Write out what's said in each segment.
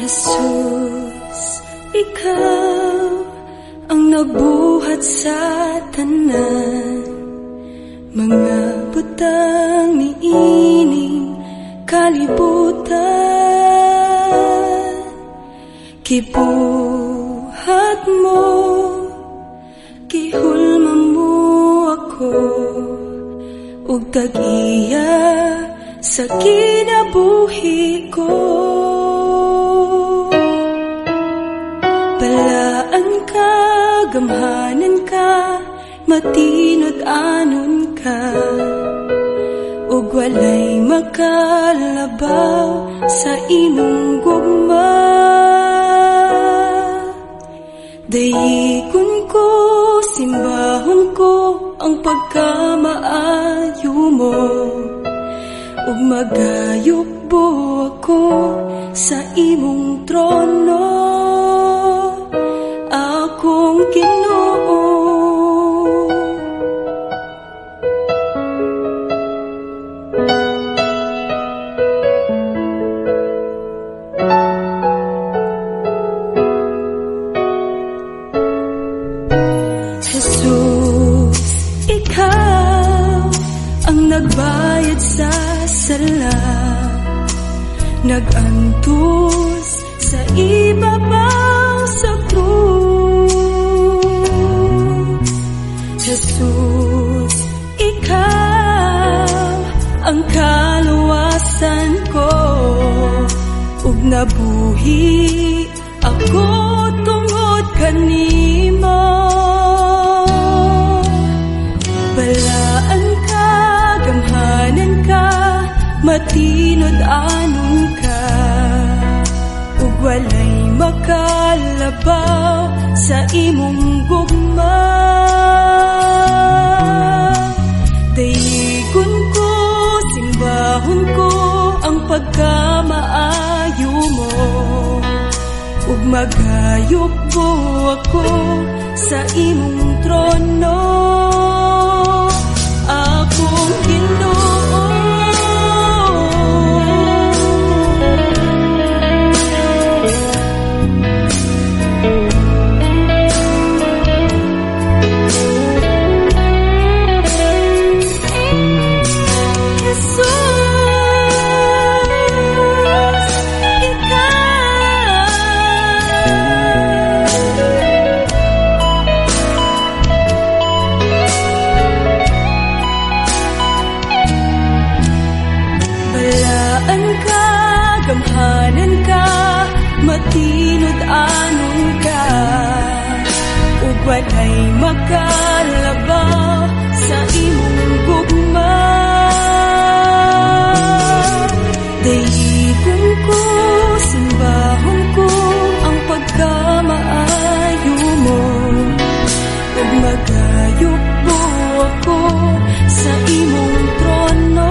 Jesus, ikaw ang nabuhat sa tanan, mga butang niining kalibutan. Kibuhat mo, gihulma mo ako, ug tag-iya sa kinabuhi ko. Balaan ka, gamhanan ka, matinod anon ka, ug walay makalabaw sa imong gugma. Dayikon ko, simbahon ko ang pagkamaayo mo, ug magayubo ako sa imong trono, akong Ginoo. Jesus, ikaw ang nagbayad sa sala, nagantos sa ibabaw sa krus. Jesus, ikaw ang kaluwasan ko, ug nabuhi ako tungod kanimo. Balaan ka, gamhanan ka, matinod anon ka, ug walay makalabaw sa imong gugma. Dayigon ko, simbahon ko ang pagkamaayo mo, ug magayubo ako sa imong trono, akong Ginoo. Gamhanan ka, matinod anon ka, ug walay makalabaw sa imong gugma. Dayigon ko, simbahon ko ang pagkamaayo mo, ug magayubo ako sa imong trono.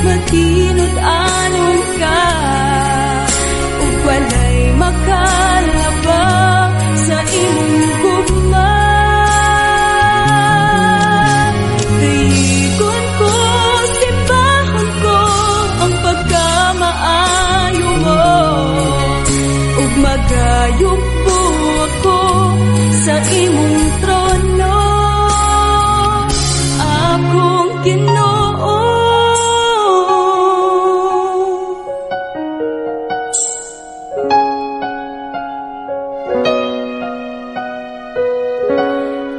Matinod anon ka, ug walay makalabaw sa imong gugma. Dayigon ko, simbahon ko ang pagkamaayo mo, ug magayubo ako sa imong trono, akong Ginoo.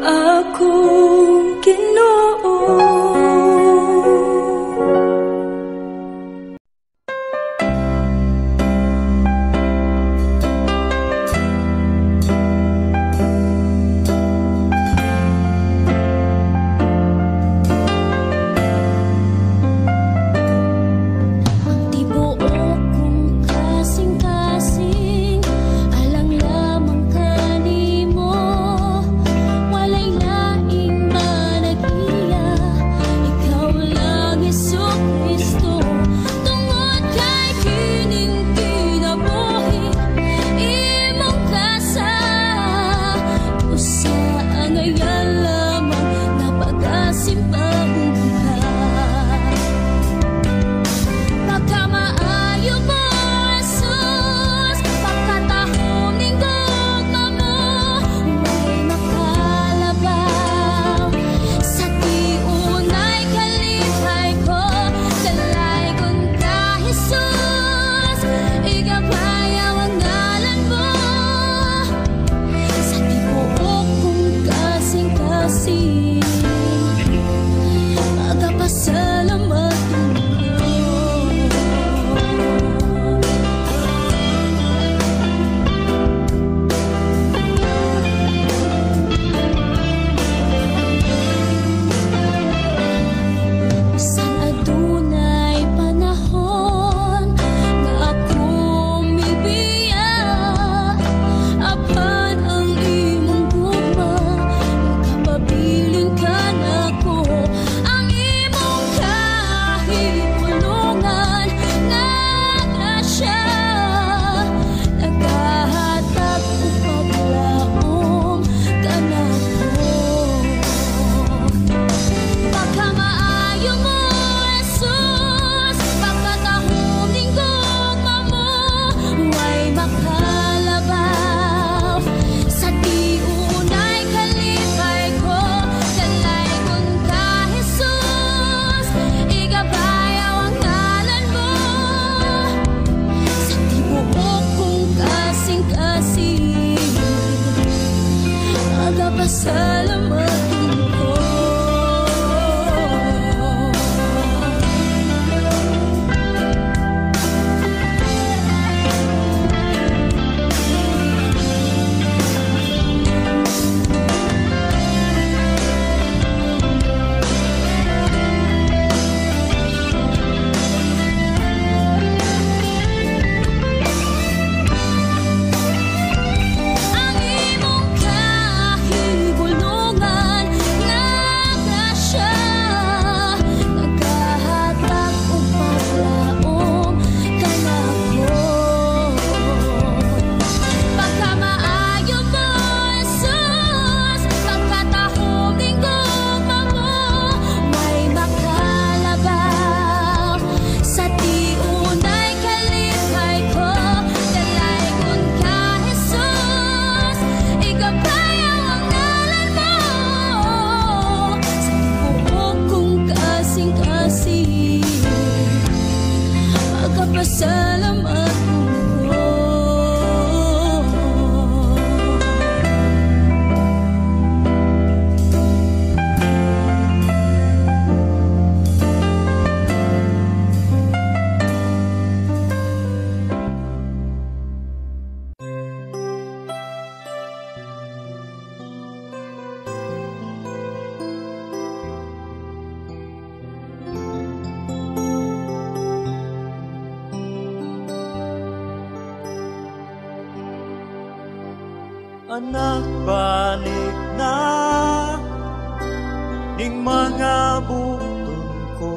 Akong Magpapasalamatan ko. Magpapasalamatan ko. Anak, balik na ning mga button ko,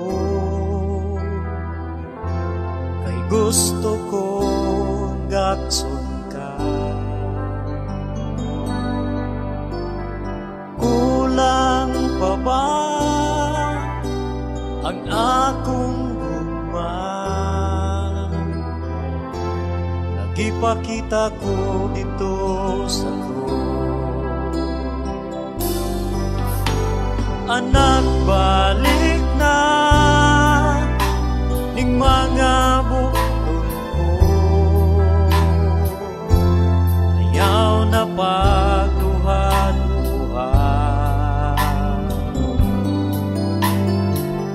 kay gusto ko gatson ka. Kulang pa ba ang akong gugma? Ipakita ko dito sa krus. Anak, balik na ning mga button ko, ayaw na pagduhan-duhan.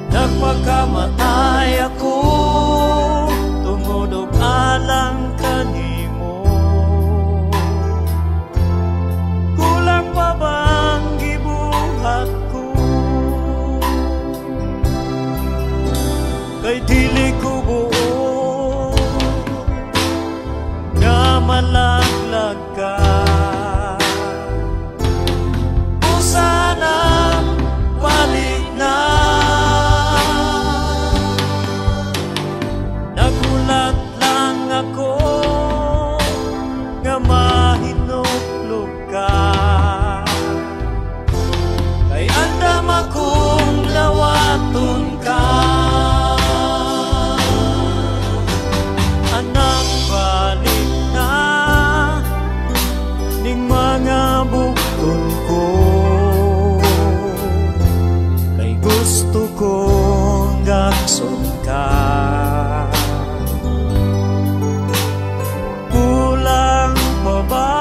Nagpakamatay ako tungod og alang kanimo. Kulang pa bang gibuhat ko? Kay dili ko buo nga malaglag ka. O sana balik na. Nagulat lang ako nga mahinuklog ka, kay andam akong lawaton ka. Anak, balik na ning mga bukton ko, kay gusto kong gakson ka. Kulang pa ba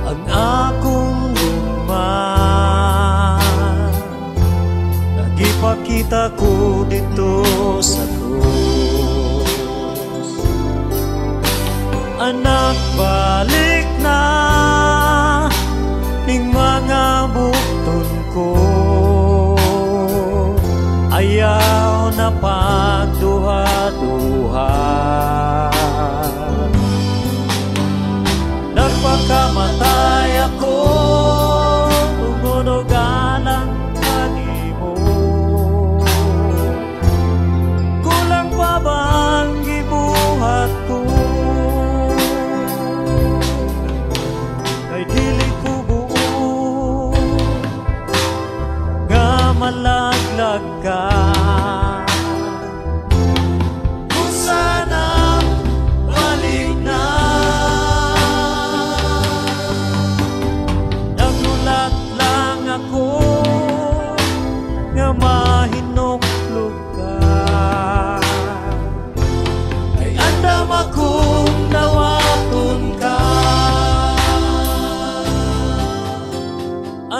ang akong luma? Nagipakita ko dito sa krus. Anak, balik na ning mga bukton ko, ayaw na pagduha-duha. Nagpakamatay ako tungod og alang kanimo. Kulang pa bang gibuhat ko? Kay dili ko buo nga malaglag ka.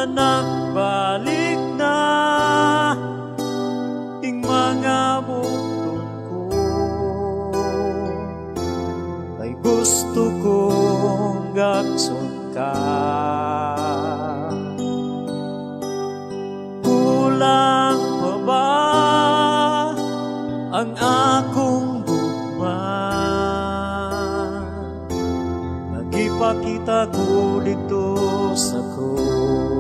nagbalik na ing mga bukton ko. Ay gusto kong gagson ka. Kulang pa ba ang akong gugma? Nagipakita ko dito sa ko.